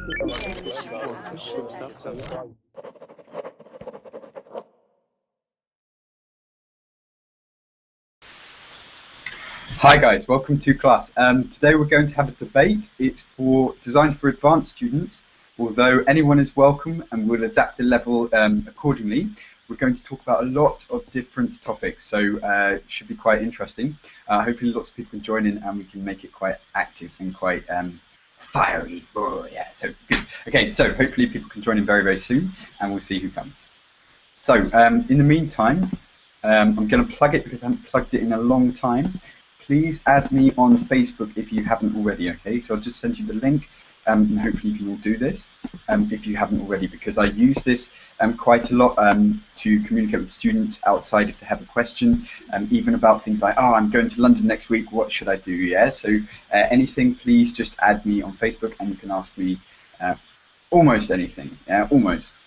Hi guys, welcome to class. Today we're going to have a debate. It's designed for advanced students, although anyone is welcome and we'll adapt the level accordingly. We're going to talk about a lot of different topics, so it should be quite interesting. Hopefully lots of people can join in and we can make it quite active and quite fiery. Oh, yeah, so good. Okay, so hopefully people can join in very, very soon and we'll see who comes. So in the meantime, I'm going to plug it because I haven't plugged it in a long time. Please add me on Facebook if you haven't already, okay? So I'll just send you the link and hopefully you can all do this if you haven't already, because I use this quite a lot to communicate with students outside if they have a question, even about things like, oh, I'm going to London next week, what should I do, yeah? So anything, please just add me on Facebook and you can ask me almost anything, yeah, almost.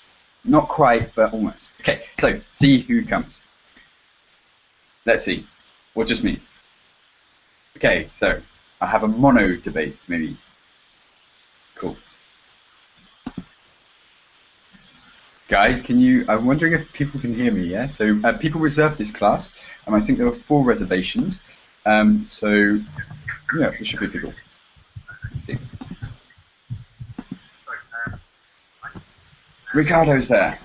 Not quite, but almost. Okay, so see who comes. Let's see, or just me. Okay, so I have a mono debate, maybe. Cool. Guys, I'm wondering if people can hear me, yeah? So people reserved this class, and I think there were 4 reservations. So, yeah, there should be people. Let's see. Ricardo's there.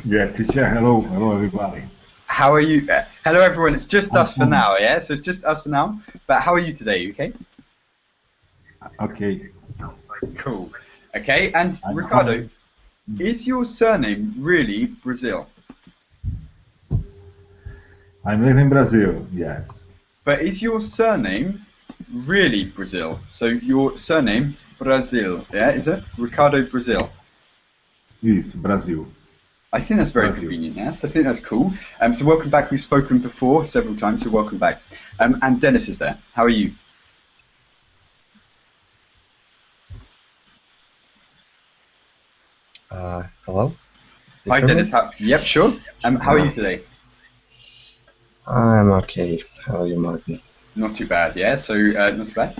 Yeah, teacher, hello everybody. How are you? Hello everyone, it's just us for now, yeah? So it's just us for now, but how are you today, okay? Okay. Cool. Okay, and Ricardo, is your surname really Brazil? I live in Brazil, yes. But is your surname really Brazil? So your surname, Brazil, yeah, is it? Ricardo Brazil. Yes, Brazil. I think that's very convenient, yes. I think that's cool. So welcome back. We've spoken before several times, so welcome back. And Dennis is there. How are you? Hello? Hi, Dennis. Yep, sure. How are you today? I'm okay. How are you, Martin? Not too bad, yeah. So not too bad.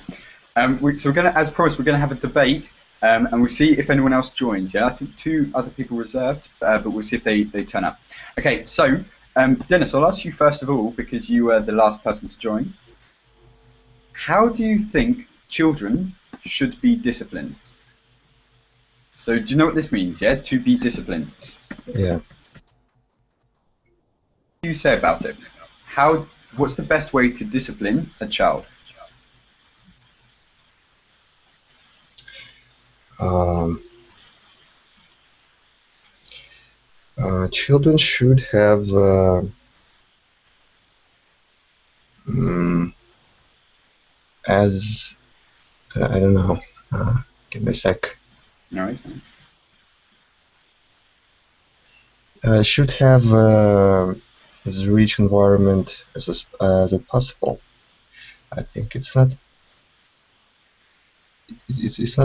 So we're gonna, as promised, we're gonna have a debate, and we'll see if anyone else joins. Yeah, I think 2 other people reserved, but we'll see if they turn up. Okay, so Dennis, I'll ask you first of all because you were the last person to join. How do you think children should be disciplined? So do you know what this means? Yeah, to be disciplined. Yeah. What do you say about it? What's the best way to discipline a child? Children should have I don't know. Give me a sec. No. Should have as rich environment as possible. I think it's not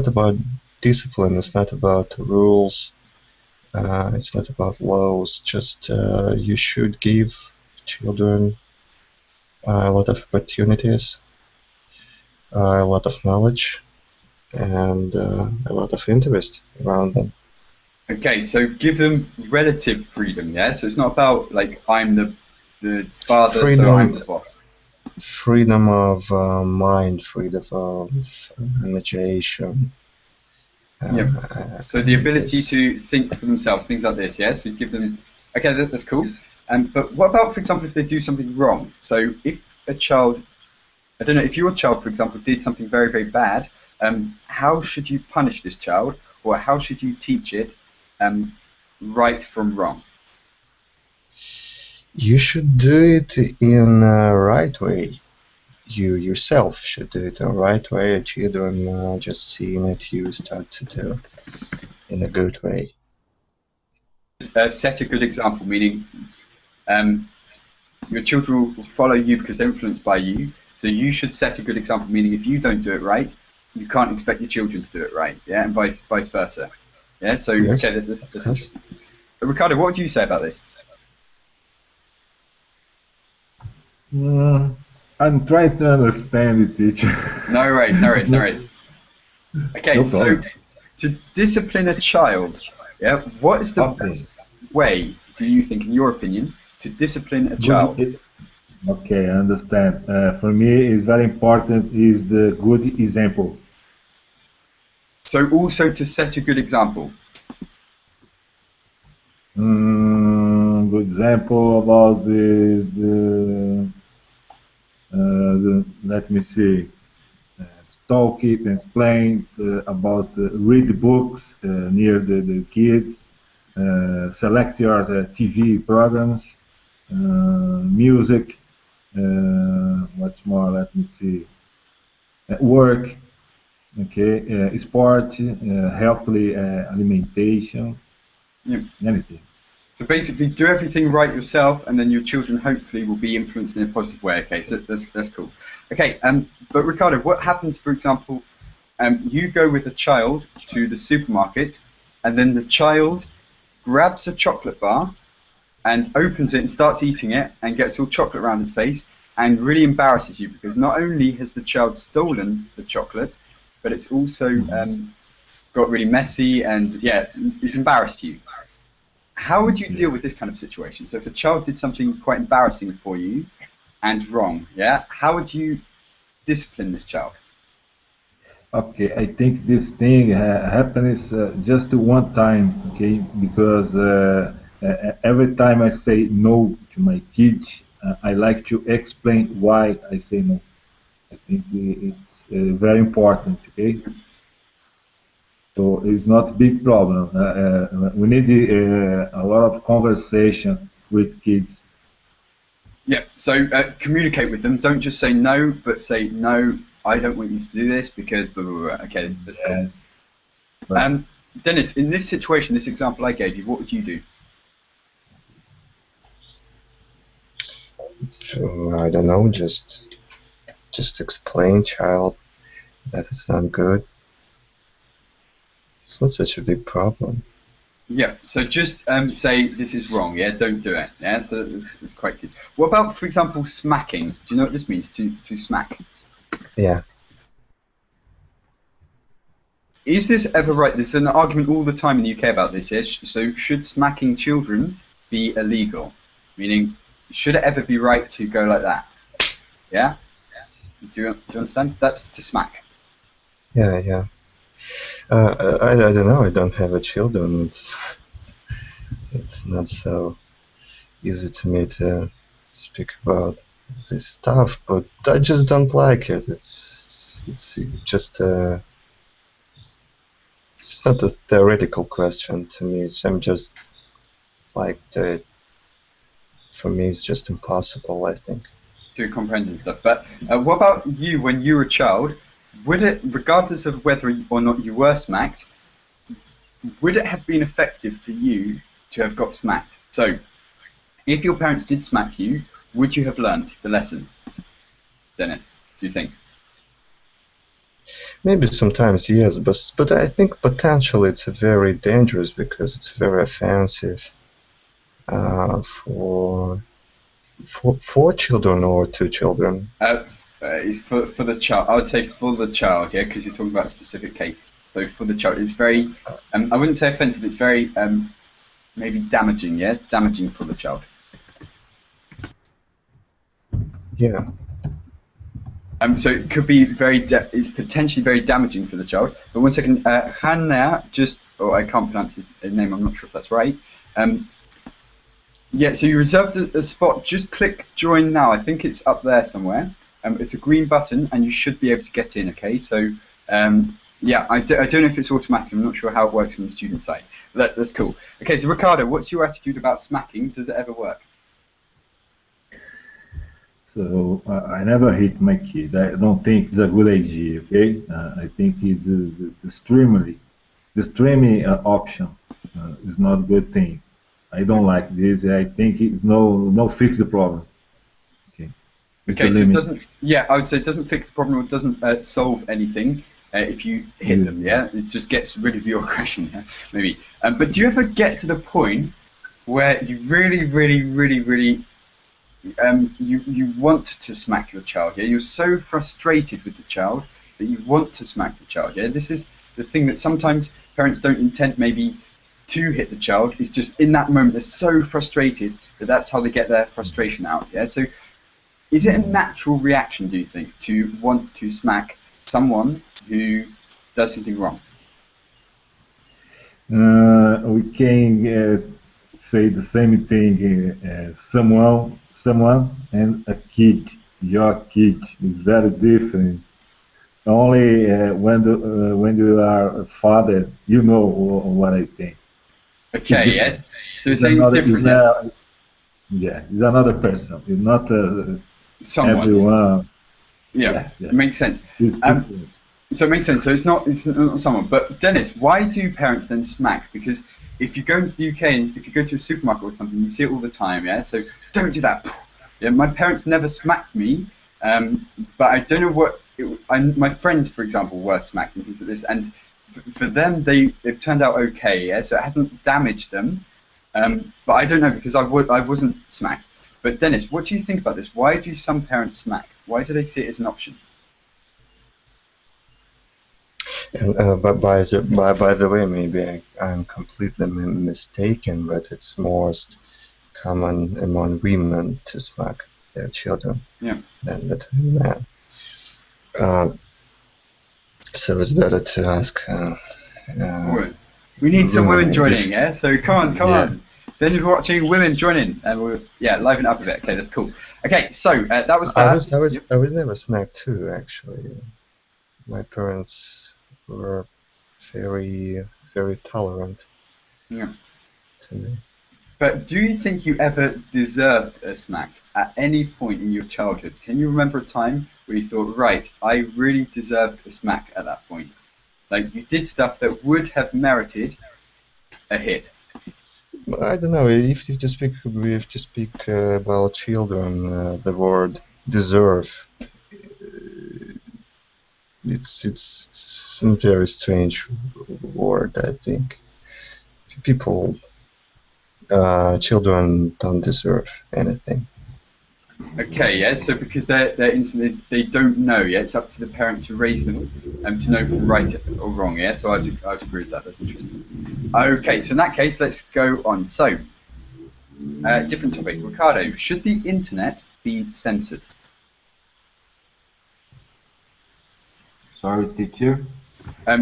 about discipline. It's not about rules. It's not about laws. Just you should give children a lot of opportunities, a lot of knowledge, and a lot of interest around them. Okay, so give them relative freedom, yeah? So it's not about, like, I'm the father, so I'm the boss. Freedom of mind, freedom of imagination. So the ability to think for themselves, things like this, yeah? So you give them... Okay, that's cool. But what about, for example, if they do something wrong? So if a child... I don't know, if your child, for example, did something very, very bad, how should you punish this child? Or how should you teach it right from wrong? You should do it in a right way. You yourself should do it in a right way. Children just seeing it, you start to do in a good way. Set a good example, meaning your children will follow you because they're influenced by you. So you should set a good example, meaning if you don't do it right, you can't expect your children to do it right, yeah, and vice versa. Yeah, so, yes, okay, this Ricardo, what would you say about this? I'm trying to understand it, teacher. No worries, no worries, no worries. Okay, No so problem. to discipline a child, yeah, what is the Okay. best way, do you think, in your opinion, to discipline a Good. child? Okay, I understand. For me, it's very important is the good example. So also to set a good example. Good example about let me see, talk it and explain about read books near the kids, select your TV programs, music, what's more, let me see, work, okay, sport, healthy alimentation, Yeah. anything. So basically, do everything right yourself, and then your children hopefully will be influenced in a positive way. Okay, so that's cool. Okay, but Ricardo, what happens, for example, you go with a child to the supermarket, and then the child grabs a chocolate bar and opens it and starts eating it and gets all chocolate around its face and really embarrasses you because not only has the child stolen the chocolate, but it's also got really messy and yeah, it's embarrassed you. How would you deal with this kind of situation? So if a child did something quite embarrassing for you and wrong, yeah, how would you discipline this child? Okay, I think this thing happens just one time, okay? Because every time I say no to my kids, I like to explain why I say no. I think it's very important, okay? So it's not a big problem. We need a lot of conversation with kids. Yeah, so communicate with them. Don't just say no, but say no. I don't want you to do this because blah blah blah. Okay, that's cool. Yes, but Dennis, in this situation, this example I gave you, what would you do? So, I don't know, just explain child that it's not good. It's not such a big problem. Yeah, so just say this is wrong. Yeah, don't do it. Yeah, so that's quite good. What about, for example, smacking? Do you know what this means? To smack. Yeah. Is this ever right? There's an argument all the time in the UK about this. Yeah? So should smacking children be illegal? Meaning, should it ever be right to go like that? Yeah. Do you understand? That's to smack. Yeah, yeah. I don't know. I don't have a children. It's not so easy to me to speak about this stuff, but I just don't like it. It's just it's not a theoretical question to me. I'm just like for me it's just impossible, I think. To comprehend and stuff. But what about you when you were a child? Would it, regardless of whether or not you were smacked, would it have been effective for you to have got smacked? So, if your parents did smack you, would you have learnt the lesson? Dennis, do you think? Maybe sometimes yes, but I think potentially it's very dangerous because it's very offensive for children or to children. It's for the child. I would say for the child, yeah, because you're talking about a specific case. So for the child, it's very, I wouldn't say offensive, it's very maybe damaging, yeah? Damaging for the child. Yeah. So it could be it's potentially very damaging for the child. But one second, Hannah, I can't pronounce his name, I'm not sure if that's right. Yeah, so you reserved a spot, just click join now. I think it's up there somewhere. It's a green button and you should be able to get in, okay? So, yeah, I don't know if it's automatic. I'm not sure how it works from the student side. That's cool. Okay, so Ricardo, what's your attitude about smacking? Does it ever work? so I never hit my kid. I don't think it's a good idea. Okay, I think it's the streaming option is not a good thing. I don't like this. I think it's no fix the problem. Okay, it's the Okay, so it limit. doesn't, yeah, I would say it doesn't fix the problem or it doesn't solve anything if you hit them, yeah? It just gets rid of your aggression, yeah? Maybe. But do you ever get to the point where you really, really, really, really you want to smack your child. Yeah, you're so frustrated with the child that you want to smack the child. Yeah, this is the thing that sometimes parents don't intend maybe to hit the child. It's just in that moment they're so frustrated that that's how they get their frustration out. Yeah, so is it a natural reaction, do you think, to want to smack someone who does something wrong? We can say the same thing. Someone and a kid. Your kid is very different. Only when you are a father, you know what I think. Okay, yes. So you're It's saying it's another, different, yeah? yeah, it's another person. It's not Someone. everyone. Yeah, Yes, it yes. makes sense. It's Um, different. so it makes sense. So it's not someone. But Dennis, why do parents then smack? Because if you go into the UK and if you go to a supermarket or something, you see it all the time. Yeah. So don't do that. Yeah. My parents never smacked me, but I don't know what. My friends, for example, were smacked and things like this, and for them they've turned out okay. Yeah. So it hasn't damaged them. But I don't know because I wasn't smacked. But Dennis, what do you think about this? Why do some parents smack? Why do they see it as an option? And by the way, maybe I'm completely mistaken, but it's most common among women to smack their children Yeah. than between men. Um, so it's better to ask. Women. We need some women Women, joining, yeah? So come yeah. on. Then you're watching women joining, and we'll, yeah, liven it up a bit. Okay, that's cool. Okay, so that was I that. was never smacked too, actually. My parents were very tolerant Yeah. to me. But do you think you ever deserved a smack at any point in your childhood? Can you remember a time where you thought, right, I really deserved a smack at that point? Like you did stuff that would have merited a hit. I don't know if to speak about children. The word deserve. It's a very strange word. I think people, children don't deserve anything. Okay, yeah. So because they're instantly they don't know. Yeah, it's up to the parent to raise them to know from right or wrong. Yeah. So I'd agree with that. That's interesting. Okay, so in that case, let's go on. So, different topic. Ricardo, should the internet be censored? Sorry, teacher.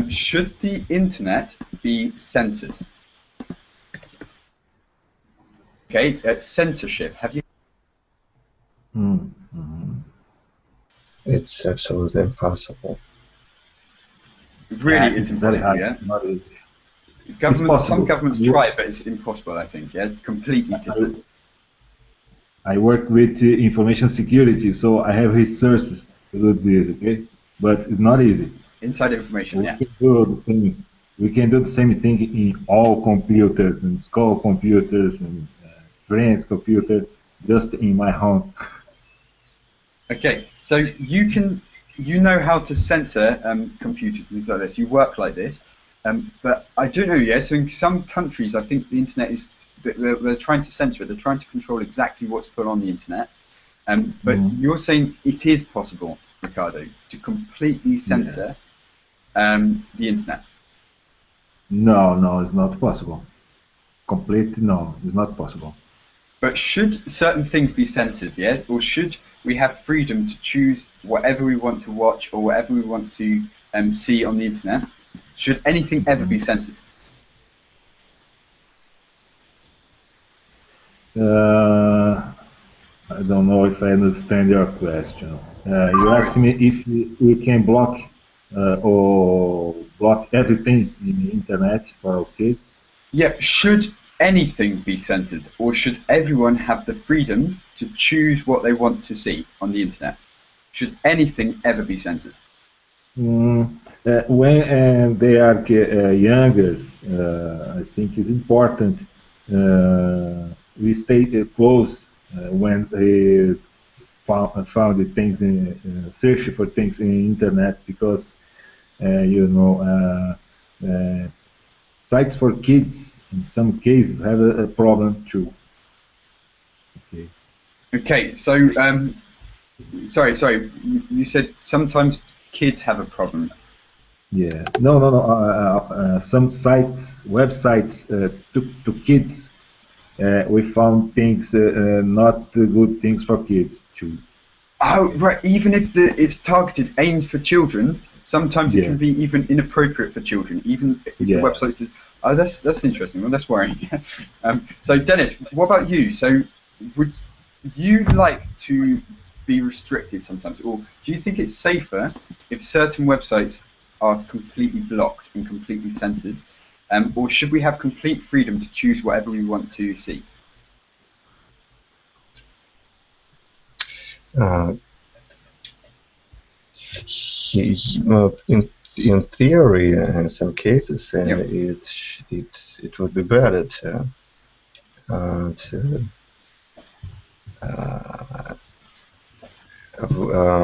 Should the internet be censored? Okay, censorship. Have you? It's absolutely impossible. It really is It's very impossible. hard. Yeah. Not easy. Some possible. governments try it, but it's impossible. I think. Yeah, it's completely different. I work with information security, so I have resources to do this, okay? But it's not easy. Inside information. We Yeah. can do the same. We can do the same thing in all computers, in school computers, and friends' computers, just in my home. Okay, so you know how to censor computers and things like this. You work like this, but I don't know. Yeah, so in some countries, I think the internet is they're trying to censor it. They're trying to control exactly what's put on the internet. But you're saying it is possible, Ricardo, to completely censor the internet. No, it's not possible. Completely, no, it's not possible. But should certain things be censored, yes? Or should we have freedom to choose whatever we want to watch or whatever we want to see on the internet? Should anything ever be censored? I don't know if I understand your question. You ask me if we can block or block everything in the internet for our kids. Yeah, should anything be censored, or should everyone have the freedom to choose what they want to see on the internet? Should anything ever be censored? When they are younger, I think it's important we stay close when they found the things in search for things in internet because sites for kids in some cases have a problem too. Okay. Okay, so sorry. You said sometimes kids have a problem. Yeah. No, no, no. Some sites, websites to kids, we found things not good things for kids too. Oh, right. Even if it's targeted, aimed for children, sometimes it Yeah. can be even inappropriate for children. Even if the Yeah. website says, "Oh, that's interesting." Well, that's worrying. So, Dennis, what about you? So, would you like to be restricted sometimes, or do you think it's safer if certain websites are completely blocked and completely censored, or should we have complete freedom to choose whatever we want to see? Uh, in theory, in some cases, Yeah. it would be better to uh, um,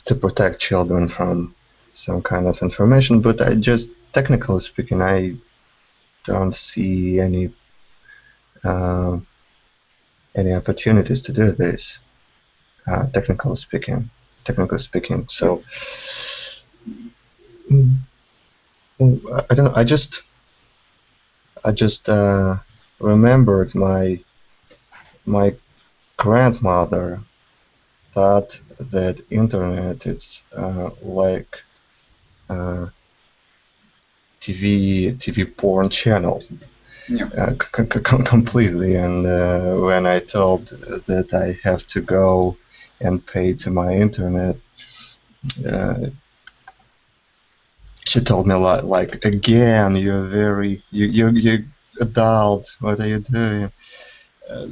to protect children from some kind of information. But I just, technically speaking, I don't see uh, any opportunities to do this. Technically speaking. So mm, I don't know. I just remembered my grandmother thought that internet it's like uh, TV porn channel Yeah. completely. And when I told that I have to go and pay to my internet, uh, she told me like again, you adult. What are you doing?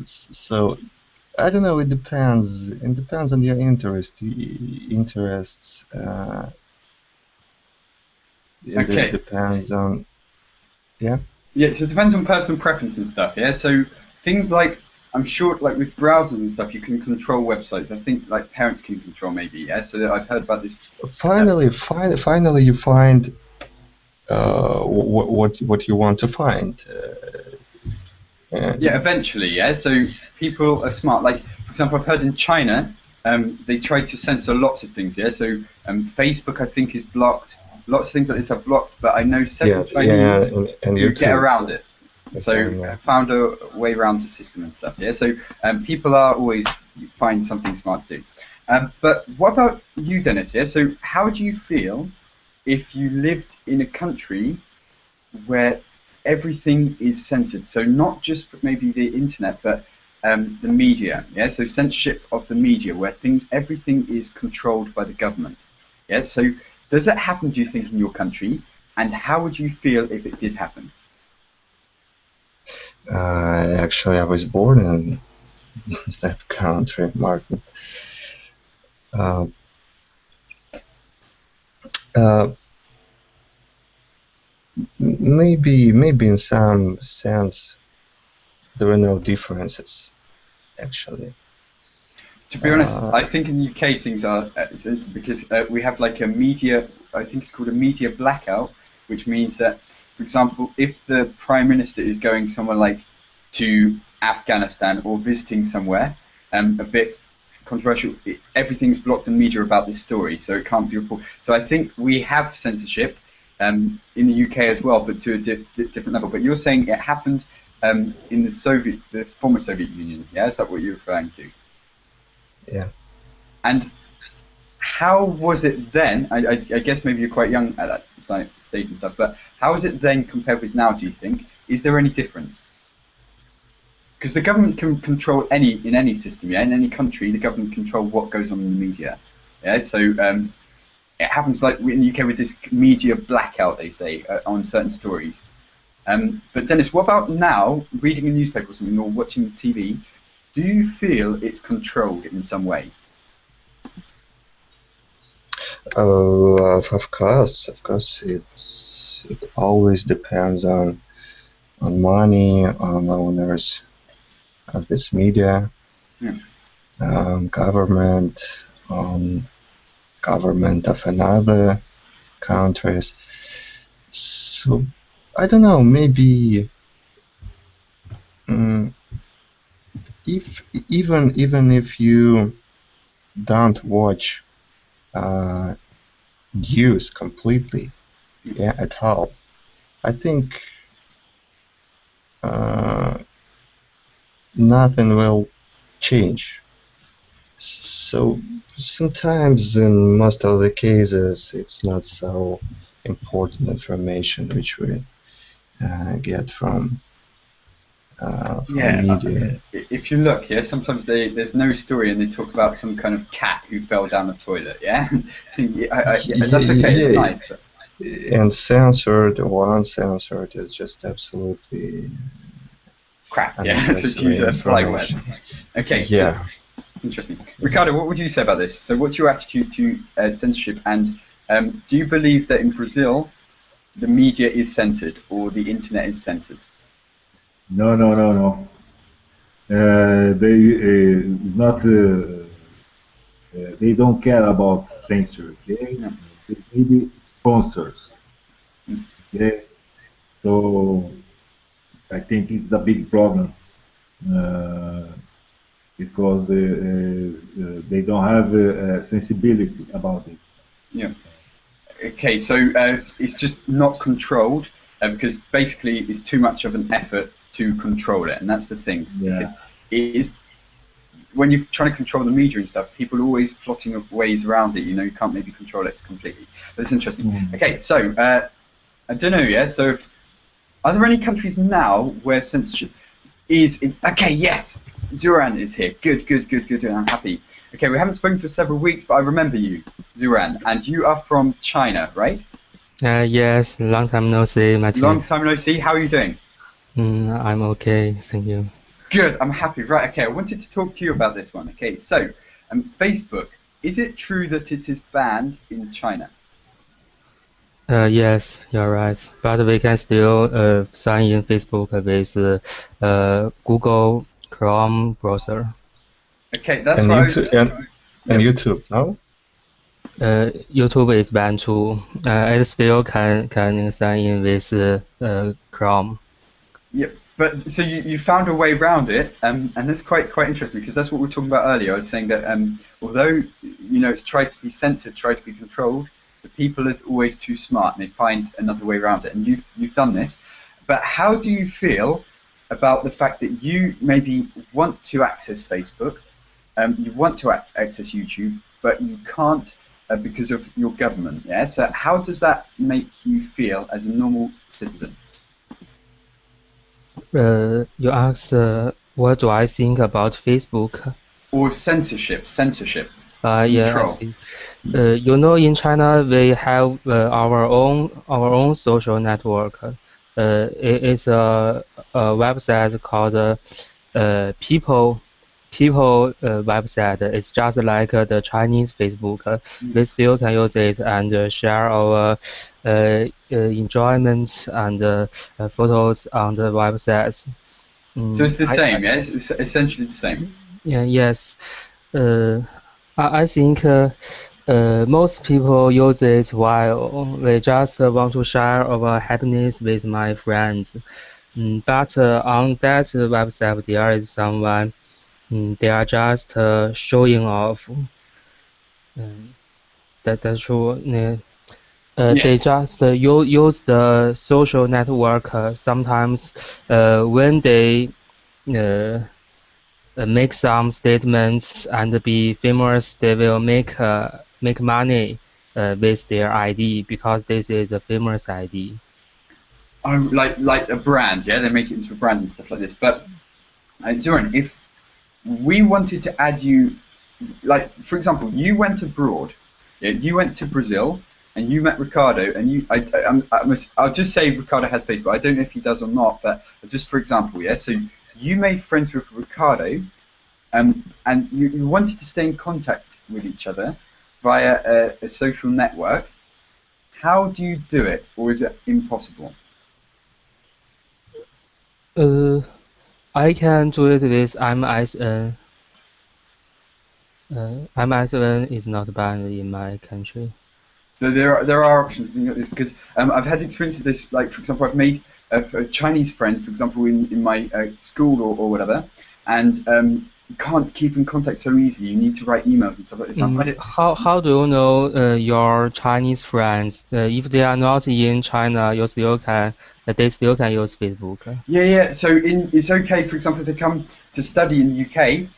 So I don't know. It depends. It depends on your interests. It Okay. depends on, yeah. Yeah, so it depends on personal preference and stuff. Yeah, so things like I'm sure, like with browsers and stuff, you can control websites. I think like parents can control maybe. Yeah, so I've heard about this. Uh, Finally, you find what you want to find. yeah, eventually. Yeah, so people are smart. Like for example, I've heard in China, they try to censor lots of things. Yeah, so Facebook I think is blocked. Lots of things like this are blocked, but I know Yeah, several yeah, Chinese and who get YouTube. around it. So Yeah. found a way around the system and stuff. Yeah. So people are always find something smart to do. But what about you, Dennis? Yeah. So how do you feel if you lived in a country where everything is censored? So not just maybe the internet, but the media. Yeah. So censorship of the media, where everything is controlled by the government. Yeah. So does that happen? Do you think in your country? And how would you feel if it did happen? Actually, I was born in that country, Martin. Uh, uh, maybe in some sense there are no differences, actually. To be honest, Uh, I think in the UK things are it's because we have like a media. I think it's called a media blackout, which means that, for example, if the prime minister is going somewhere like to Afghanistan or visiting somewhere, a bit controversial, everything's blocked in media about this story, so it can't be reported. So I think we have censorship in the UK as well, but to a different level. But you're saying it happened in the former Soviet Union. Yeah, is that what you're referring to? yeah. And how was it then? I guess maybe you're quite young at that stage and stuff, but how is it then compared with now, do you think? Is there any difference? Because the governments can control in any system, yeah? In any country, the governments control what goes on in the media. Yeah, so it happens like in the UK with this media blackout, they say, on certain stories. But Dennis, what about now, reading a newspaper or something or watching TV? Do you feel it's controlled in some way? Oh, of course, it always depends on money, on owners of this media, Yeah. government, on government of another countries. So I don't know. Maybe mm, even if you don't watch news completely, yeah, at all, I think nothing will change. So sometimes, in most of the cases, it's not so important information which we get from media. If you look, yeah, sometimes there's no story and they talk about some kind of cat who fell down the toilet, yeah? That's okay, it's nice. But... And censored or uncensored is just absolutely crap, yeah, to use a polite word. Okay, yeah. Interesting. Ricardo, what would you say about this? So what's your attitude to censorship, and do you believe that in Brazil the media is censored or the internet is censored? No. It's not. They don't care about censors. They maybe sponsors. Yeah. So I think it's a big problem because they don't have sensibility about it. Yeah. Okay, so it's just not controlled because basically it's too much of an effort to control it, and that's the thing. Yeah. Because it is, when you're trying to control the media and stuff, people are always plotting of ways around it. You know, you can't maybe control it completely. But it's interesting. Okay, so I don't know. Yeah. So, are there any countries now where censorship is? Okay, yes. Zuran is here. Good. I'm happy. Okay, we haven't spoken for several weeks, but I remember you, Zuran, and you are from China, right? Yes. Long time no see, Martin. Long time no see. How are you doing? I'm okay, thank you. Good, I'm happy. Right, okay, I wanted to talk to you about this one. Okay, so Facebook, is it true that it is banned in China? Yes, you're right. But we can still sign in Facebook with Google Chrome browser. Okay, that's and what YouTube, and YouTube, no? YouTube is banned too. It still can sign in with Chrome. Yeah, but so you found a way around it, and that's quite interesting because that's what we were talking about earlier. I was saying that although it's tried to be censored, tried to be controlled, the people are always too smart and they find another way around it. And you've done this, but how do you feel about the fact that you maybe want to access Facebook, you want to access YouTube, but you can't because of your government? Yeah. So how does that make you feel as a normal citizen? You asked what do I think about Facebook? Or censorship. Yeah, I see. In China we have our own social network. It is a website called People website. It's just like the Chinese Facebook. We still can use it and share our enjoyments and photos on the websites. So it's the same, yeah? It's essentially the same. Yeah, yes. I think most people use it while we just want to share our happiness with my friends. But on that website, there is someone. They are just showing off. That's true. They just use the social network. Sometimes when they make some statements and be famous, they will make money with their ID because this is a famous ID. Oh, like a brand, yeah? They make it into a brand and stuff like this. But Zoran, if we wanted to add you, like for example, you went abroad, yeah, you went to Brazil, and you met Ricardo, and I'll just say Ricardo has Facebook. I don't know if he does or not, but just for example, yeah. So you made friends with Ricardo, and you wanted to stay in contact with each other via a social network. How do you do it, or is it impossible? I can do it with MSN. MSN is not banned in my country. So there are options because I've had experience with this. Like for example, I've made a Chinese friend, for example, in my school or whatever, and you can't keep in contact so easily. You need to write emails and stuff like this. I find it How do you know your Chinese friends? If they are not in China, they still can use Facebook. Yeah. So it's okay. For example, if they come to study in the UK,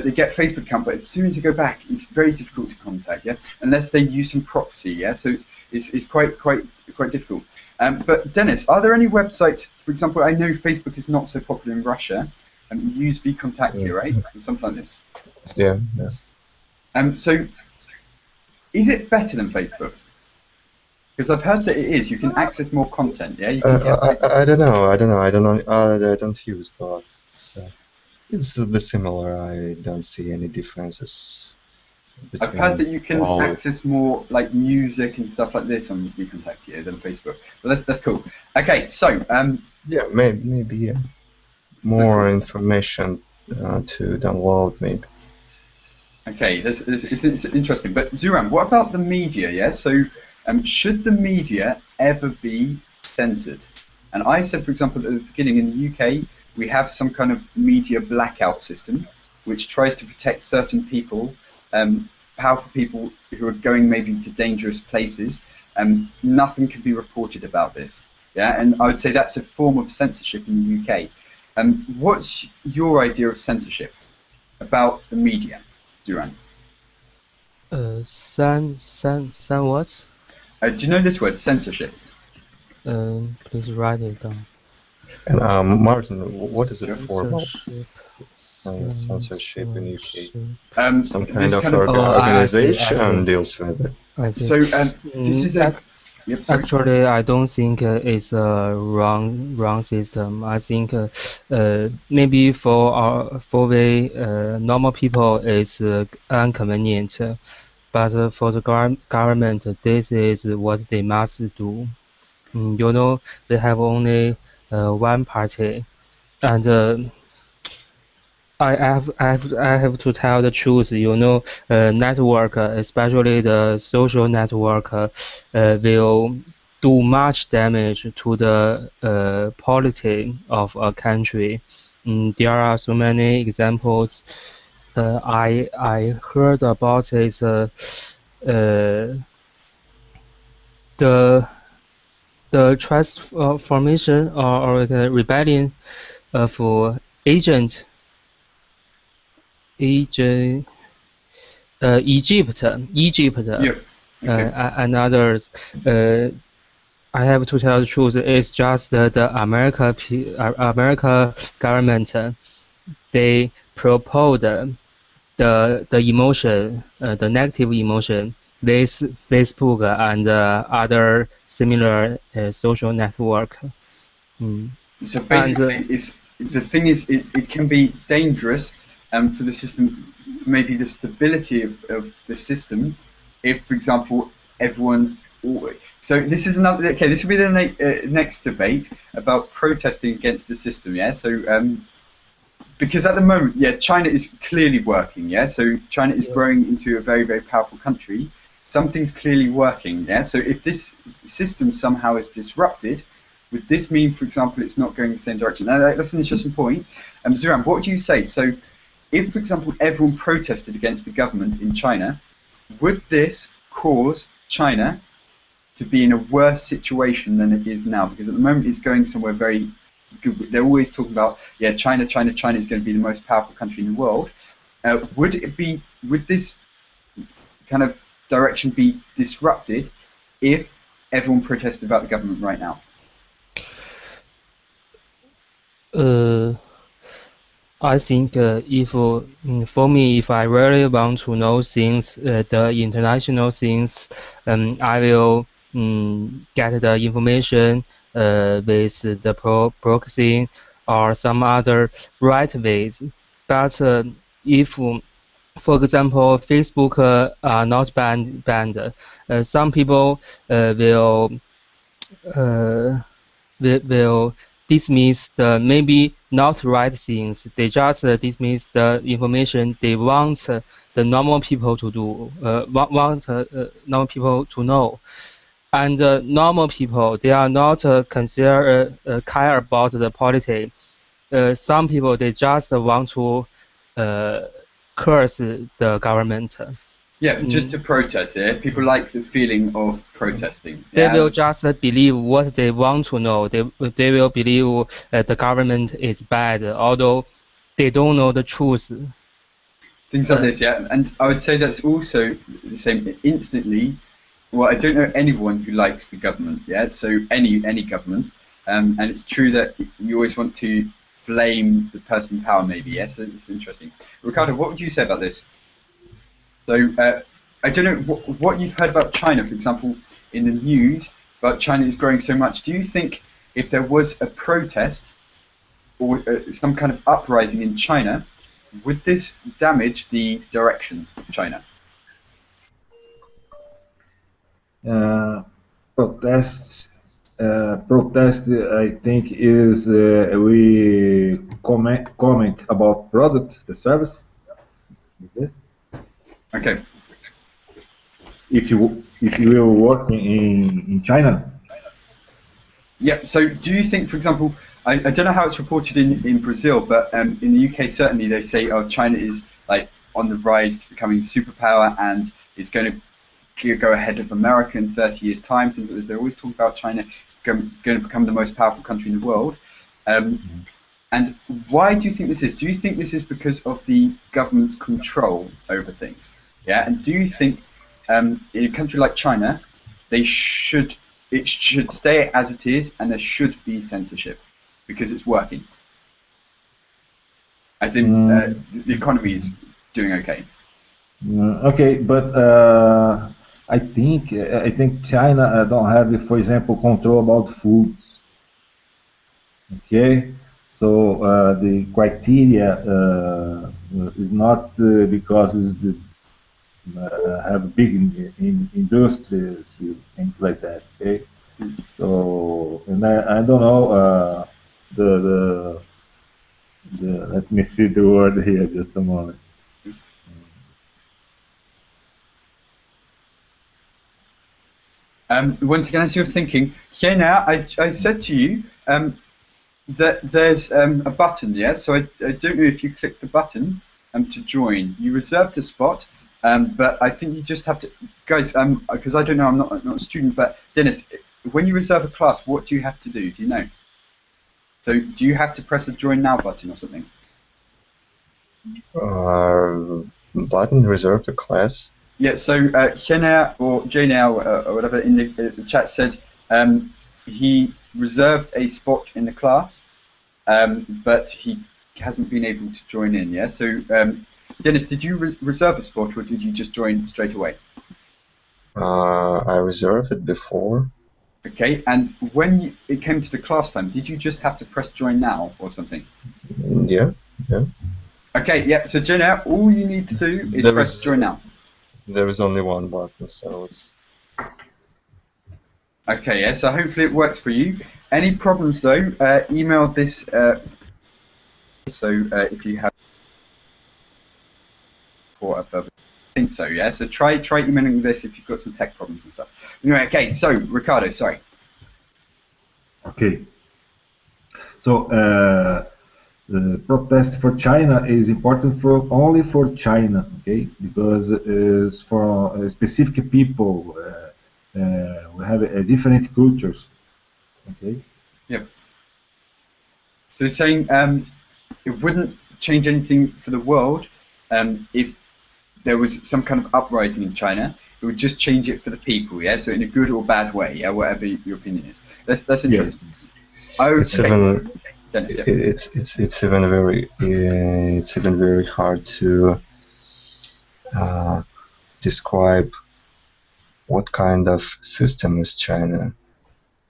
they get Facebook account, but as soon as they go back, it's very difficult to contact. Yeah, unless they use some proxy. Yeah, so it's quite difficult. But Dennis, are there any websites? For example, I know Facebook is not so popular in Russia. You use VKontakte, right? Or something like this. Yeah. So, is it better than Facebook? Because I've heard that it is. You can access more content. Yeah. You can I don't know. I don't use both. So it's the similar. I don't see any differences. I've heard that you can access more like music and stuff like this on VKontakte than Facebook. But that's cool. Okay, so yeah, maybe yeah. More information to download, maybe. Okay, it's interesting. But Zuran, what about the media? Yeah, so should the media ever be censored? And I said, for example, at the beginning in the UK, we have some kind of media blackout system, which tries to protect certain people, powerful people who are going maybe to dangerous places. Nothing can be reported about this. Yeah, and I would say that's a form of censorship in the UK. What's your idea of censorship about the media, Duran? What? Do you know this word, censorship? Please write it down. And Martin, what is it for? Censorship in UK. Some kind of organization deals with it. So this is a. Yep, actually, I don't think it's a wrong system. I think maybe for the normal people it's inconvenient, but for the government, this is what they must do. You know, they have only one party, and I have to tell the truth. You know, network, especially the social network, will do much damage to the polity of a country. There are so many examples. I heard about it. The transformation or the rebellion of Egypt, Yeah. Okay. And others. I have to tell the truth. It's just the America government. They propose the emotion, the negative emotion, with Facebook and other similar social network. So basically, the thing is, it can be dangerous for the system, for maybe the stability of the system, if, for example, everyone. So this is another. Okay, this will be the next debate about protesting against the system. Yeah. So because at the moment, yeah, China is clearly working. Yeah. So China is growing into a very, very powerful country. Something's clearly working. Yeah. So if this system somehow is disrupted, would this mean, for example, it's not going the same direction? Now, that's an interesting point. Zuran, what would you say? So if, for example, everyone protested against the government in China, would this cause China to be in a worse situation than it is now? Because at the moment it's going somewhere very good. They're always talking about, yeah, China is going to be the most powerful country in the world. Would this kind of direction be disrupted if everyone protested about the government right now? I think for me, if I really want to know things, the international things, I will get the information with the proxy or some other right ways. But if, for example, Facebook are not banned, some people will dismiss the maybe not right things. They just dismiss the information they want the normal people to do, want normal people to know. And normal people, they are not care about the politics. some people they just want to curse the government. Yeah, just to protest. Yeah, people like the feeling of protesting. They Yeah? will just believe what they want to know. They will believe the government is bad, although they don't know the truth. Things like this, yeah. And I would say that's also the same instantly. Well, I don't know anyone who likes the government, yeah. So any government, and it's true that you always want to blame the person in power, maybe. Yes, yeah? So it's interesting. Ricardo, what would you say about this? So I don't know what you've heard about China, for example, in the news about China is growing so much. Do you think if there was a protest or some kind of uprising in China, would this damage the direction of China? Protest, I think, is we comment about products, the service. Okay. If you were working in China. Yeah. So, do you think, for example, I don't know how it's reported in Brazil, but in the UK certainly they say, oh, China is like on the rise to becoming a superpower and is going to go ahead of America in 30 years' time. Things like this. They always talk about China going to become the most powerful country in the world. And why do you think this is? Do you think this is because of the government's control over things? Yeah. And do you think in a country like China, it should stay as it is, and there should be censorship because it's working? As in, the economy is doing okay. Okay, but I think China don't have, for example, control about foods. Okay, so the criteria is not because it's the have big industries, things like that. Okay, so and I don't know the let me see the word here just a moment. Once again, as you're thinking, here now, I said to you that there's a button, yeah? So I don't know if you click the button to join. You reserved a spot, but I think you just have to, guys, because I don't know, I'm not a student, but Dennis, when you reserve a class, what do you have to do? Do you know? So do you have to press a join now button or something? Button reserve a class? Yeah, so Hyenea or Janelle or whatever in the chat said he reserved a spot in the class, but he hasn't been able to join in. Yeah, so Dennis, did you reserve a spot or did you just join straight away? I reserved it before. Okay, and when it came to the class time, did you just have to press join now or something? Yeah. Okay, yeah, so Janelle, all you need to do is press join now. There is only one button, so it's... Okay, yeah, so hopefully it works for you. Any problems though, email this, if you have I think so, yeah, so try emailing this if you've got some tech problems and stuff. Anyway, okay, so Ricardo, sorry. Okay, so the protest for China is important only for China, okay? Because it's for specific people. We have different cultures, okay? Yep. So it's saying it wouldn't change anything for the world if there was some kind of uprising in China. It would just change it for the people, yeah? So in a good or bad way, yeah? Whatever your opinion is. That's interesting. Yeah. Okay. It's even... Dennis, yeah. It's even very hard to describe what kind of system is China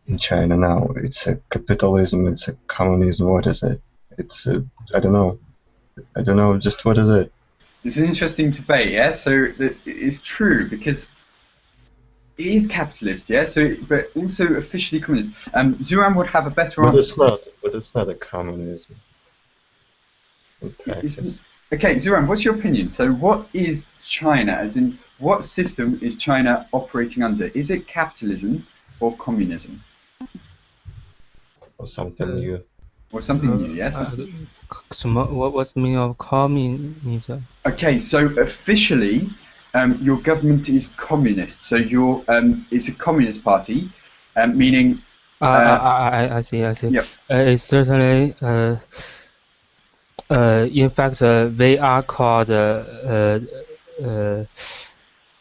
in China now. It's a capitalism, it's a communism, what is it? It's a, I don't know, just what is it? It's an interesting debate, yeah? So it's true because it is capitalist, yeah. So, but it's also officially communist. Zuram would have a better answer. But it's not a communism. In practice. Okay, Zuram, what's your opinion? So, what is China? As in, what system is China operating under? Is it capitalism or communism? Or something new. or something new. Yes. What's the meaning of communism? Okay, so officially, your government is communist. So it's a communist party, meaning. I see. Yep. It's certainly. In fact, they are called.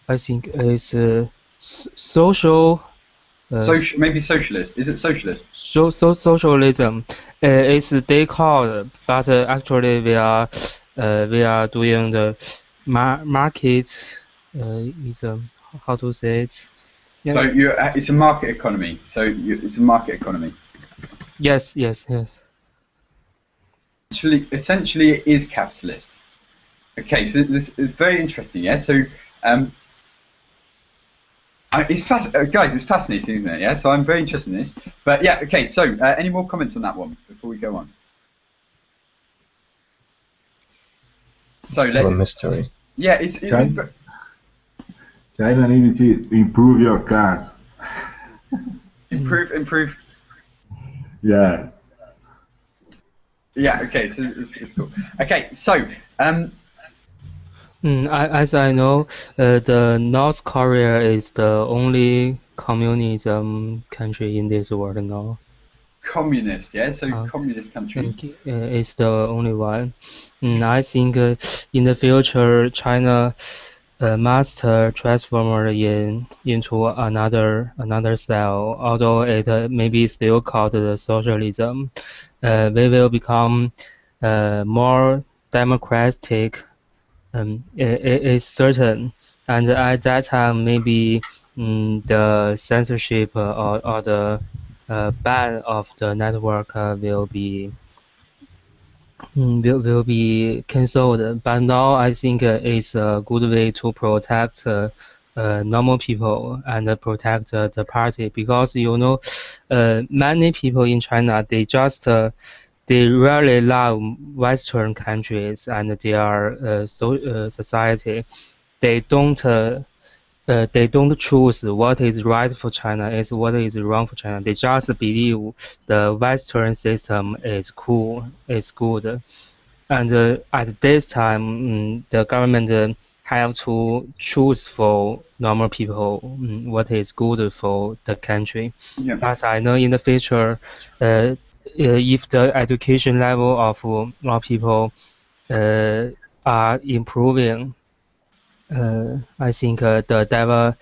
I think it's social. Maybe socialist. Is it socialist? Socialism. It's they called, but actually we are doing the market. How to say it? Yeah. So it's a market economy. It's a market economy. Yes. Essentially, it is capitalist. Okay, so this is very interesting. Yeah. So guys, it's fascinating, isn't it? Yeah. So I'm very interested in this. But yeah. Okay. So any more comments on that one before we go on? Still a mystery. Yeah. China needs to improve your cars. Improve. Yes. Yeah. Okay. So it's cool. Okay. So as I know, the North Korea is the only communism country in this world now. Communist, yeah. So communist country. It's the only one. I think in the future, China must transform into another style. Although it may be still called the socialism, they will become more democratic. It is certain, and at that time, maybe the censorship or the ban of the network will be cancelled. But now I think it's a good way to protect normal people and protect the party, because many people in China, they really love Western countries and their society. They don't choose what is right for China, is what is wrong for China. They just believe the Western system is cool, is good. And at this time, the government have to choose for normal people what is good for the country. Yeah. But I know in the future, if the education level of more people are improving, I think the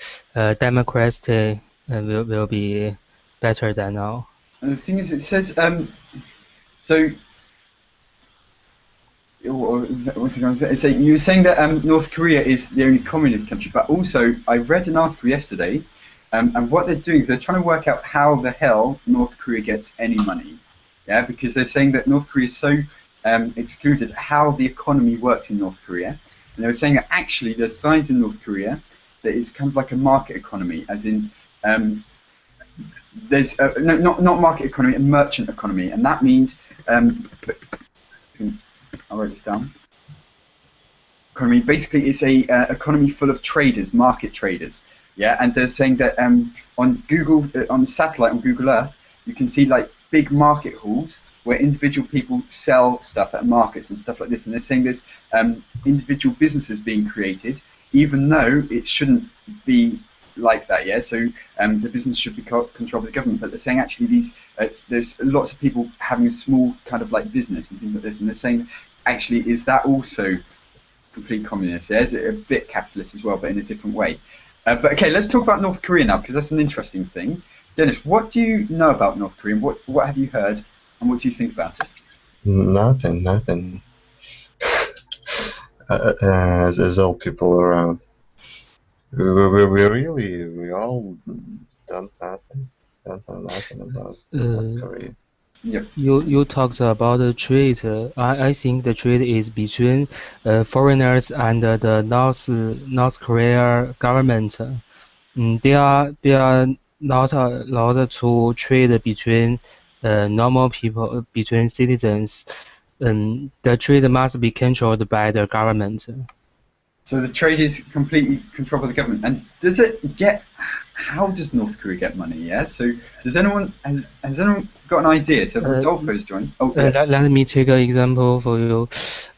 democracy will be better than now. And the thing is, it says so. What's it going to say? You were saying that North Korea is the only communist country, but also I read an article yesterday, and what they're doing is they're trying to work out how the hell North Korea gets any money. Yeah, because they're saying that North Korea is so excluded how the economy works in North Korea. And they were saying that actually there's signs in North Korea that it's kind of like a market economy, as in there's not market economy, a merchant economy, and that means I'll write this down. Economy basically is a economy full of traders, market traders. Yeah, and they're saying that on Google, on the satellite on Google Earth, you can see like big market halls where individual people sell stuff at markets and stuff like this, and they're saying there's individual businesses being created, even though it shouldn't be like that. Yeah, so the business should be controlled by the government, but they're saying actually there's lots of people having a small kind of like business and things like this, and they're saying actually is that also complete communist? Yeah, is it a bit capitalist as well, but in a different way? But okay, let's talk about North Korea now, because that's an interesting thing. Dennis, what do you know about North Korea? What have you heard, and what do you think about it? Nothing. As all people around, we all don't know nothing about North Korea. Yep. You talked about the trade. I think the trade is between foreigners and the North Korea government. They are not allowed to trade between normal people, between citizens. The trade must be controlled by the government. So the trade is completely controlled by the government. And does it get how does North Korea get money? Yeah. So does anyone has anyone got an idea? So Rodolfo's joined. Oh, yeah. Let me take an example for you.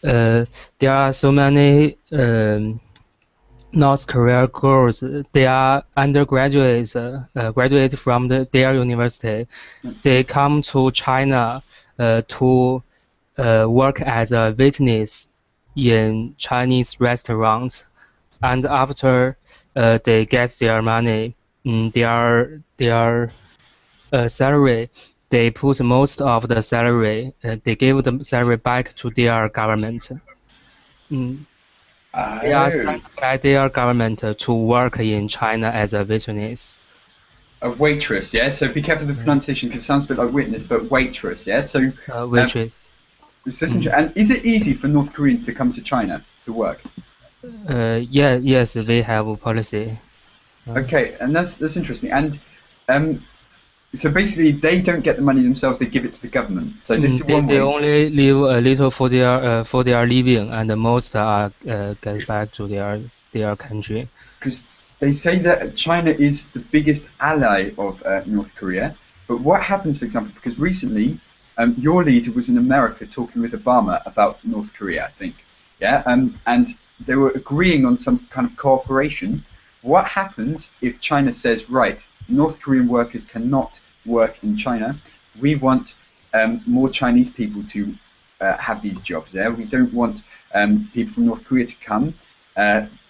There are so many North Korea girls. They are undergraduates, graduate from their university. They come to China to work as a waitress in Chinese restaurants, and after they get their money, their salary, they put most of the salary. They give the salary back to their government. They are sent by their government to work in China as a waitress. A waitress, yeah. So be careful of the pronunciation because it sounds a bit like witness, but waitress, yeah. So waitress. And is it easy for North Koreans to come to China to work? Yes, they have a policy. Okay, and that's interesting. And so basically, they don't get the money themselves; they give it to the government. So this is one way. They only leave a little for their living, and most are get back to their country. Because they say that China is the biggest ally of North Korea. But what happens, for example, because recently your leader was in America talking with Obama about North Korea, I think, yeah, and they were agreeing on some kind of cooperation. What happens if China says, right, North Korean workers cannot work in China. We want more Chinese people to have these jobs there. We don't want people from North Korea to come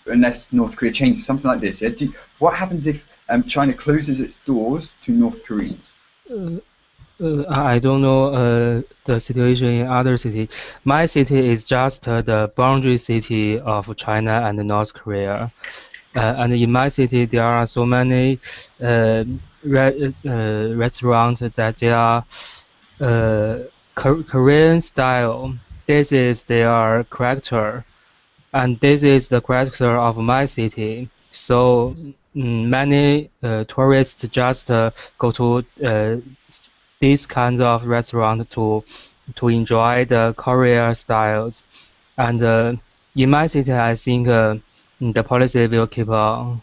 unless North Korea changes, something like this. Yeah? What happens if China closes its doors to North Koreans? I don't know the situation in other cities. My city is just the boundary city of China and North Korea. And in my city, there are so many restaurants that they are Korean style. This is their character, and this is the character of my city. So many tourists just go to these kinds of restaurants to enjoy the Korea styles. And in my city, I think the policy will keep on.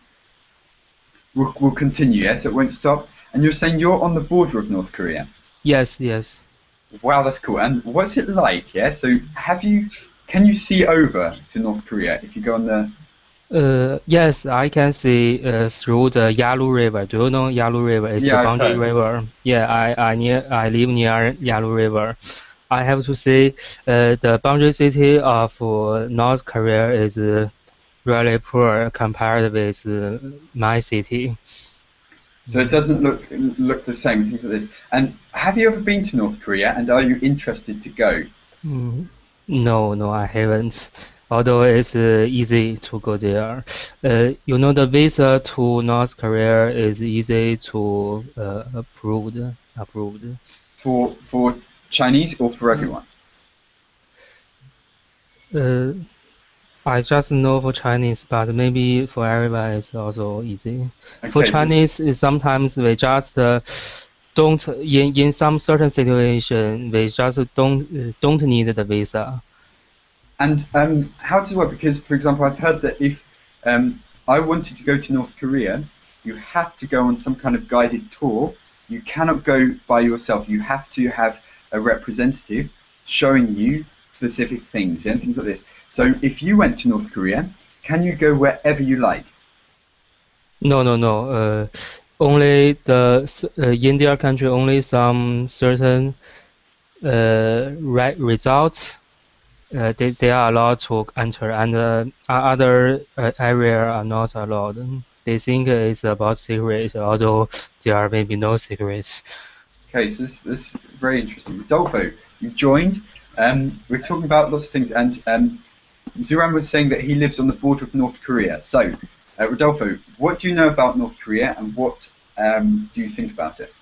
We'll continue, yes? It won't stop. And you're saying you're on the border of North Korea? Yes, yes. Wow, that's cool. And what's it like, yeah? So can you see over to North Korea if you go on the... Yes, I can see through the Yalu River. Do you know Yalu River? It's the boundary river. Yeah, I live near Yalu River. I have to say the boundary city of North Korea is really poor compared with my city. So it doesn't look the same, things like this. And have you ever been to North Korea, and are you interested to go? No, I haven't. Although it's easy to go there. The visa to North Korea is easy to approved. For Chinese or for everyone? I just know for Chinese, but maybe for everyone it's also easy. Okay, for Chinese, sometimes we just don't. In some certain situation, we just don't need the visa. And how does it work? Because, for example, I've heard that if I wanted to go to North Korea, you have to go on some kind of guided tour. You cannot go by yourself. You have to have a representative showing you specific things and things like this. So if you went to North Korea, can you go wherever you like? No. Only in their country, only some certain results they are allowed to enter, and other area are not allowed. They think it's about secret, although there are maybe no secrets. Okay, so this is very interesting. Rodolfo, you've joined. We're talking about lots of things, and Zuran was saying that he lives on the border of North Korea. So, Rodolfo, what do you know about North Korea, and what do you think about it?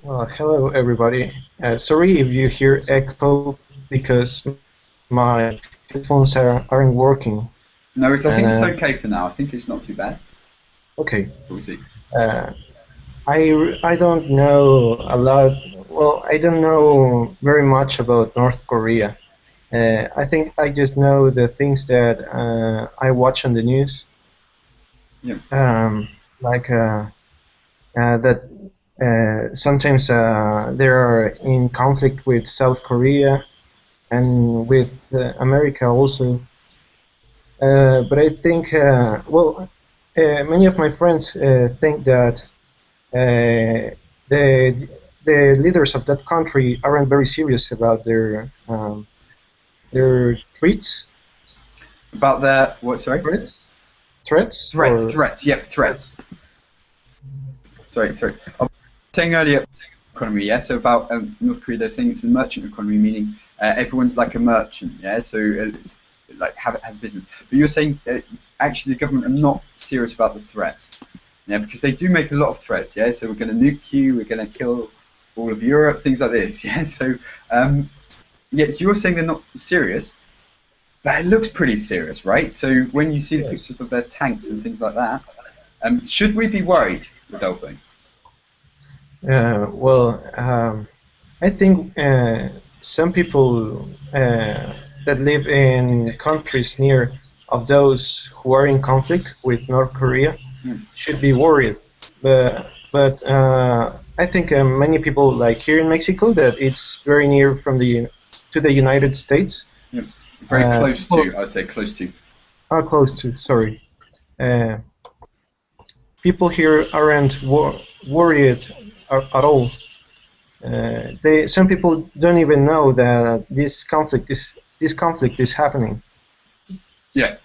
Well, hello everybody. Sorry if you hear echo because my headphones aren't working. No, I think it's okay for now. I think it's not too bad. Okay. We'll see. I don't know a lot. Well, I don't know very much about North Korea. I think I just know the things that I watch on the news. Yeah. like that sometimes they are in conflict with South Korea and with America also. But I think, many of my friends think that the leaders of that country aren't very serious about their threats. About their what? Sorry. Threats. Threats. Yep. Threats. Sorry. Threats. I was saying earlier, economy. Yeah. So about North Korea, they're saying it's a merchant economy, meaning everyone's like a merchant. Yeah. So it's like has business. But you're saying actually the government are not serious about the threats. Yeah, because they do make a lot of threats. Yeah. So we're going to nuke you. We're going to kill all of Europe. Things like this. Yeah. So yeah. So you're saying they're not serious. But it looks pretty serious, right? So when you see the pictures of their tanks and things like that, should we be worried, Rodolfo? I think some people that live in countries near of those who are in conflict with North Korea should be worried. But I think many people, like here in Mexico, that it's very near to the United States. Yeah. Very close to, I'd say close to. Close to, sorry. People here aren't worried at all. Some people don't even know that this conflict is happening. Yeah,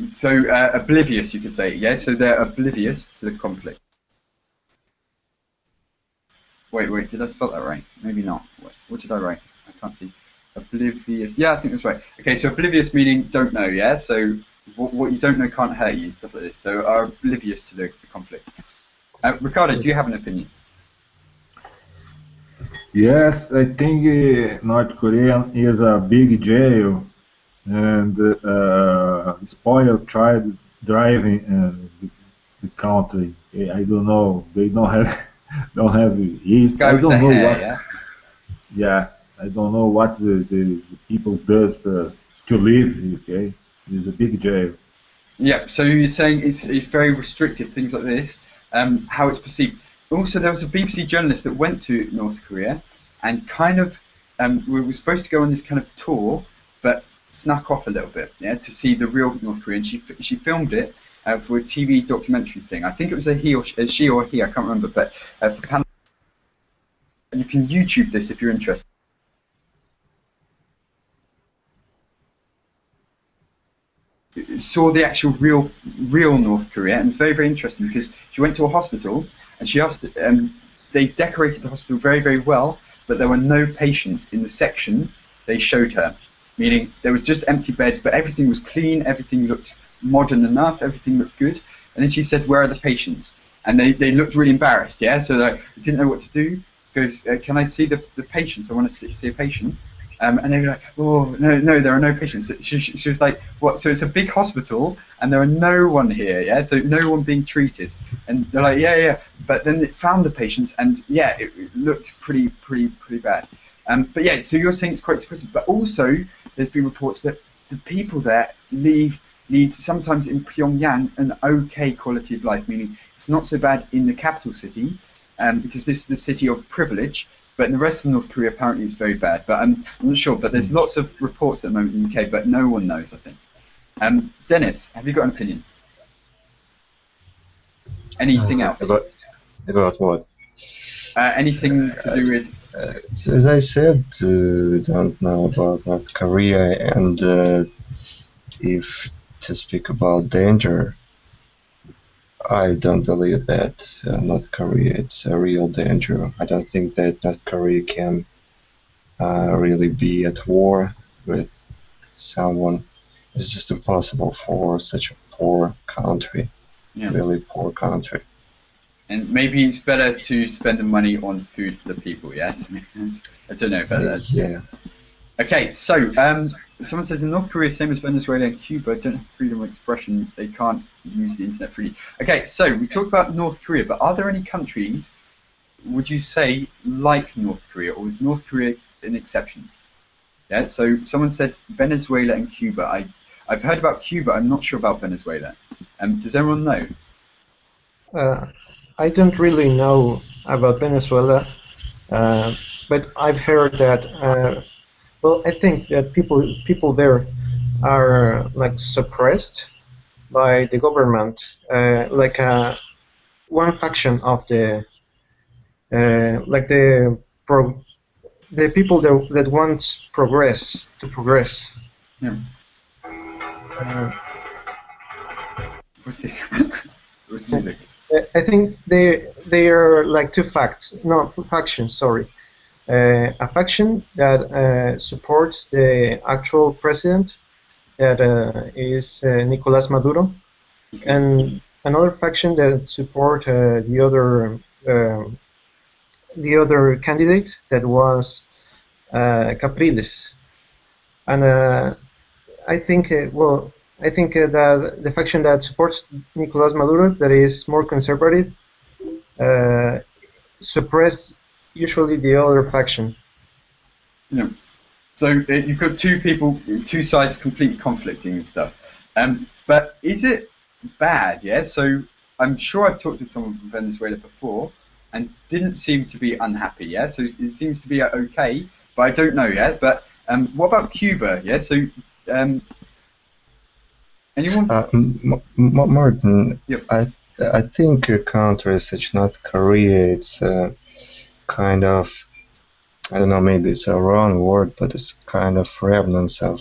so oblivious, you could say. Yeah, so they're oblivious to the conflict. Wait, did I spell that right? Maybe not. What did I write? I can't see. Oblivious. Yeah, I think that's right. Okay, so oblivious meaning don't know, yeah? So what you don't know can't hurt you, stuff like this. So are oblivious to the conflict. Ricardo, do you have an opinion? Yes, I think North Korea is a big jail, and spoiled child driving the country. I don't know. They don't have east. I don't know what. Yeah. I don't know what the people does to live. Okay, it's a big jail. Yeah. So you're saying it's very restrictive, things like this. How it's perceived. Also, there was a BBC journalist that went to North Korea and kind of we were supposed to go on this kind of tour, but snuck off a little bit, yeah, to see the real North Korea. And she filmed it for a TV documentary thing. I think it was a she or he. I can't remember, but for Pan. You can YouTube this if you're interested. Saw the actual real North Korea, and it's very, very interesting because she went to a hospital and she asked. They decorated the hospital very, very well, but there were no patients in the sections they showed her, meaning there was just empty beds, but everything was clean, everything looked modern enough, everything looked good. And then she said, "Where are the patients?" And they looked really embarrassed, yeah. So they didn't know what to do. Goes, "Can I see the patients? I want to see a patient." And they were like, "Oh, no, there are no patients." She was like, "What? So it's a big hospital and there are no one here, yeah? So no one being treated." And they're like, yeah. But then it found the patients, and yeah, it looked pretty bad. But yeah, so you're saying it's quite suppressive. But also, there's been reports that the people there lead sometimes in Pyongyang an okay quality of life, meaning it's not so bad in the capital city, because this is the city of privilege. But in the rest of North Korea, apparently it's very bad. But I'm not sure. But there's lots of reports at the moment in the UK, but no one knows, I think. Dennis, have you got an opinion? Anything else? About what? Anything to do with... As I said, don't know about North Korea, and if to speak about danger, I don't believe that North Korea it's a real danger. I don't think that North Korea can really be at war with someone. It's just impossible for such a poor country, really poor country. And maybe it's better to spend the money on food for the people, yes? I don't know about that. Yeah. Okay, so someone says in North Korea, same as Venezuela and Cuba, don't have freedom of expression. They can't use the internet freely. Okay, so we talked about North Korea, but are there any countries, would you say, like North Korea, or is North Korea an exception? Yeah, so someone said Venezuela and Cuba. I've heard about Cuba, I'm not sure about Venezuela. Does everyone know? I don't really know about Venezuela, but I've heard that. Well, I think that people there are like suppressed by the government, like one faction of the like the people that wants progress to progress. Yeah. Uh, What's this? What's music? I think they are like two factions. Sorry, a faction that supports the actual president, that is Nicolás Maduro, and another faction that support the other candidate that was Capriles, and I think I think that the faction that supports Nicolás Maduro, that is more conservative, uh, suppress usually the other faction. Yeah. So you've got two people, two sides completely conflicting and stuff. But is it bad? Yeah. So I'm sure I've talked to someone from Venezuela before and didn't seem to be unhappy. Yeah. So it seems to be okay, but I don't know. Yeah. But what about Cuba? Yeah. So anyone? Martin, Yep. I think countries such North Korea, it's kind of, I don't know, maybe it's a wrong word, but it's kind of remnants of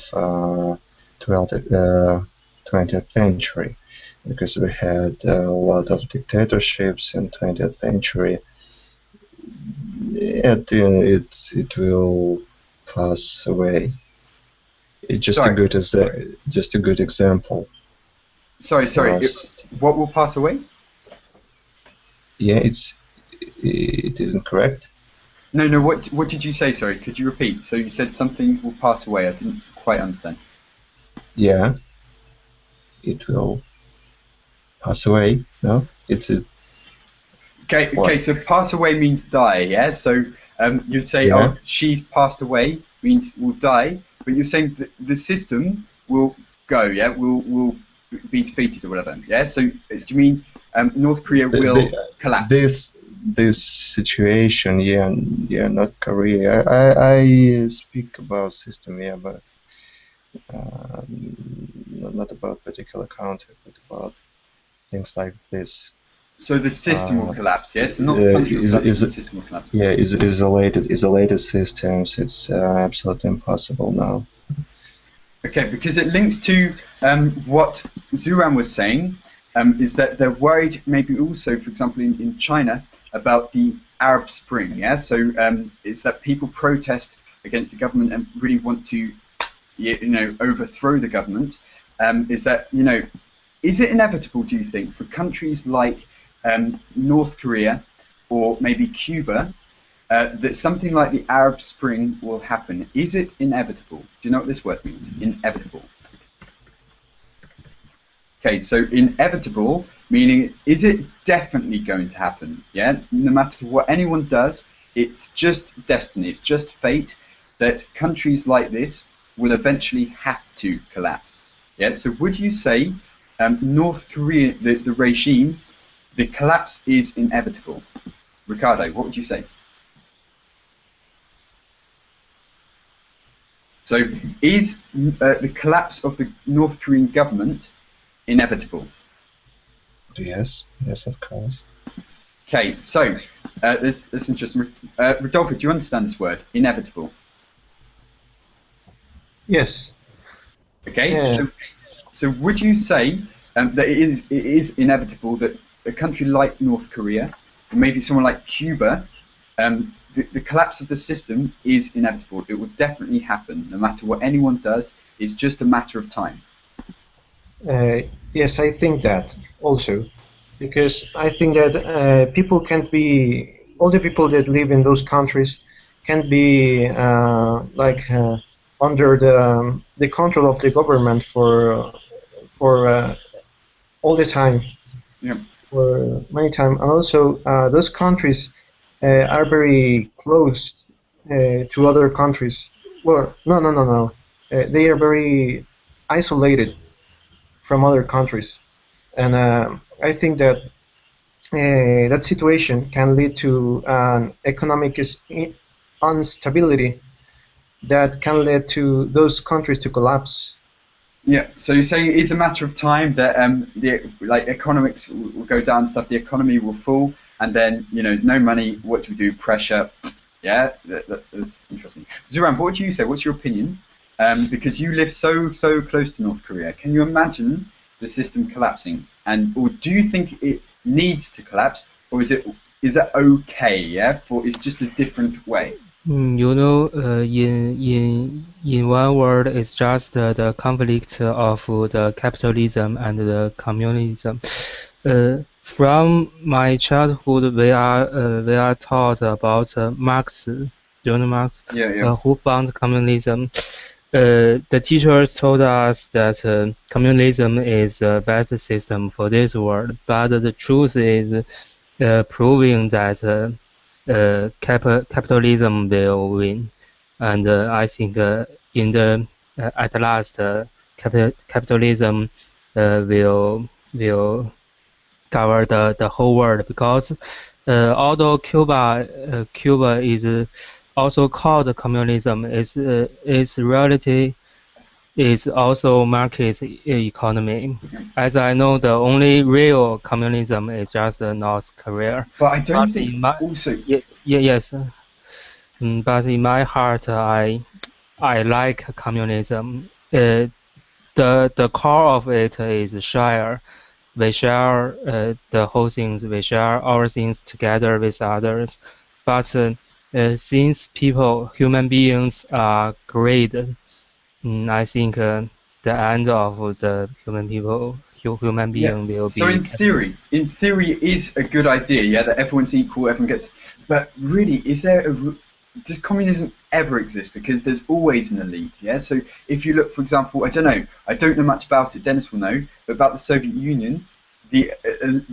20th century, because we had a lot of dictatorships in 20th century. It will pass away. It's just a good example. Sorry. What will pass away? Yeah, it isn't correct. No. What did you say? Sorry. Could you repeat? So you said something will pass away. I didn't quite understand. Yeah, it will pass away. No, it's Okay. What? Okay. So pass away means die. Yeah. So you'd say, Yeah. oh, she's passed away means will die, but you're saying that the system will go. Yeah. Will be defeated or whatever. Yeah. So do you mean North Korea will collapse? This situation, yeah, North Korea. I speak about system, yeah, but not about particular country, but about things like this. So the system will collapse. Yes. Not the country will collapse. The system will collapse. Yeah, isolated systems. It's absolutely impossible now. Okay, because it links to what Zuran was saying, is that they're worried maybe also, for example, in China, about the Arab Spring, yeah? So it's that people protest against the government and really want to, overthrow the government. Is that, is it inevitable, do you think, for countries like North Korea or maybe Cuba, that something like the Arab Spring will happen? Is it inevitable? Do you know what this word means? Inevitable. Okay, so inevitable meaning, is it definitely going to happen? Yeah, no matter what anyone does, it's just destiny, it's just fate that countries like this will eventually have to collapse. Yeah, so would you say North Korea, the regime, the collapse is inevitable? Ricardo, what would you say? So is the collapse of the North Korean government inevitable? Yes, of course. Okay, so this interesting. Rodolfo, do you understand this word, inevitable? Yes. Okay, Yeah. so would you say that it is inevitable that a country like North Korea, or maybe someone like Cuba, the collapse of the system is inevitable? It will definitely happen, no matter what anyone does. It's just a matter of time. Yes, I think that also, because I think that people can't be, all the people that live in those countries can't be under the control of the government for all the time, Yeah. for many time, and also those countries are very close to other countries. Well, no. They are very isolated from other countries, and I think that that situation can lead to an economic instability that can lead to those countries to collapse. Yeah, so you're saying it's a matter of time that the like economics will go down and stuff, the economy will fall, and then no money. What do we do? Pressure. Yeah, that's interesting. Zuran, what do you say? What's your opinion? Because you live so close to North Korea, can you imagine the system collapsing? Or do you think it needs to collapse, or is that okay? Yeah, it's just a different way. In one word, it's just the conflict of the capitalism and the communism. From my childhood, we are taught about Marx. Do you know Marx? Yeah. Who found communism? The teachers told us that communism is the best system for this world, but the truth is proving that capitalism will win, and I think at last capitalism will cover the whole world, because although Cuba is also called communism, its reality is also market economy. As I know, the only real communism is just North Korea. But I don't think also. Yes. But in my heart, I like communism. The core of it is share. We share the whole things. We share our things together with others. But since human beings are great, I think the end of the human being will be. So in theory, it is a good idea, yeah, that everyone's equal, everyone gets. But really, does communism ever exist? Because there's always an elite, yeah. So if you look, for example, I don't know much about it. Dennis will know, but about the Soviet Union, the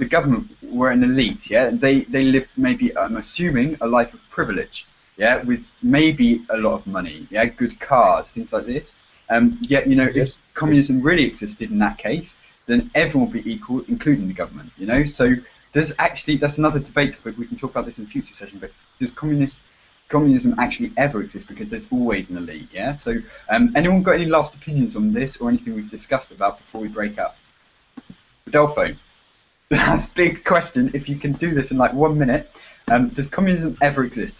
government were an elite, yeah. They lived, maybe I'm assuming, a life of privilege, yeah, with maybe a lot of money, yeah, good cars, things like this. Yet, if communism really existed in that case, then everyone would be equal, including the government, So that's another debate topic. We can talk about this in a future session, but does communism actually ever exist? Because there's always an elite, yeah? So anyone got any last opinions on this or anything we've discussed about before we break up? Rodolfo, that's a big question. If you can do this in like 1 minute, does communism ever exist?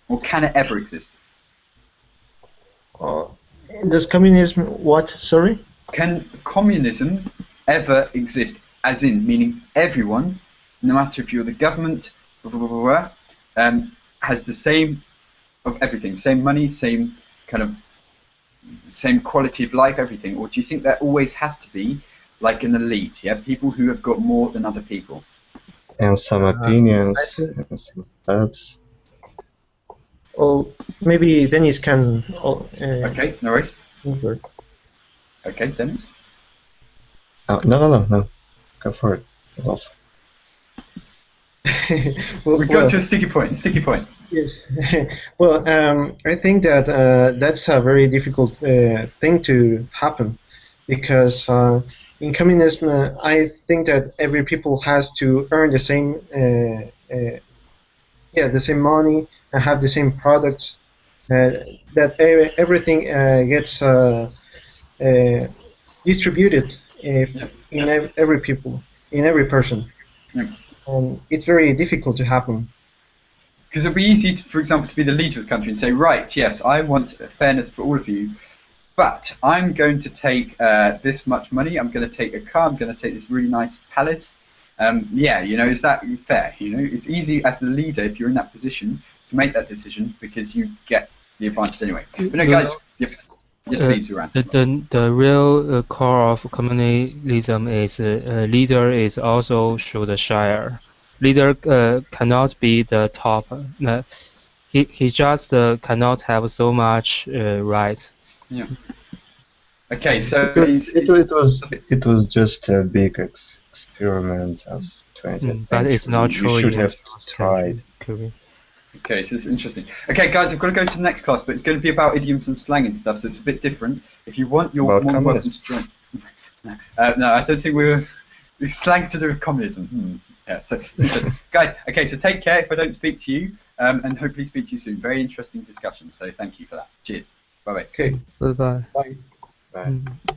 Or can it ever exist? Does communism what? Sorry? Can communism ever exist? As in, meaning everyone, no matter if you're the government, has the same of everything, same money, same quality of life, everything? Or do you think there always has to be like an elite, yeah, people who have got more than other people? And some opinions, and some thoughts. Oh, maybe Dennis can. Okay, no worries. Okay, Dennis. No. Go for it, Rodolfo. We got to a sticky point. Yes. Well, I think that that's a very difficult thing to happen, because in communism, I think that every people has to earn the same, the same money and have the same products. That everything gets distributed in every people, in every person. Yeah. It's very difficult to happen. Because it'd be easy, for example, to be the leader of the country and say, right, yes, I want fairness for all of you, but I'm going to take this much money, I'm going to take a car, I'm going to take this really nice palace. Is that fair? It's easy as the leader, if you're in that position, to make that decision because you get the advantage anyway. But no, guys, yes, please, Zuran. The real core of communism is leader is also should share. Leader cannot be the top. He just cannot have so much right. Yeah. Okay, so it was just a big experiment of 20. But it's not true. You should have tried. Okay, so it's interesting. Okay, guys, I've got to go to the next class, but it's going to be about idioms and slang and stuff, so it's a bit different. If you want, you're more welcome to join. No, I don't think we're Slang to do with communism. Yeah, so guys, okay, so take care if I don't speak to you, and hopefully speak to you soon. Very interesting discussion, so thank you for that. Cheers. Bye-bye. Okay. Goodbye. Bye. Bye. Mm.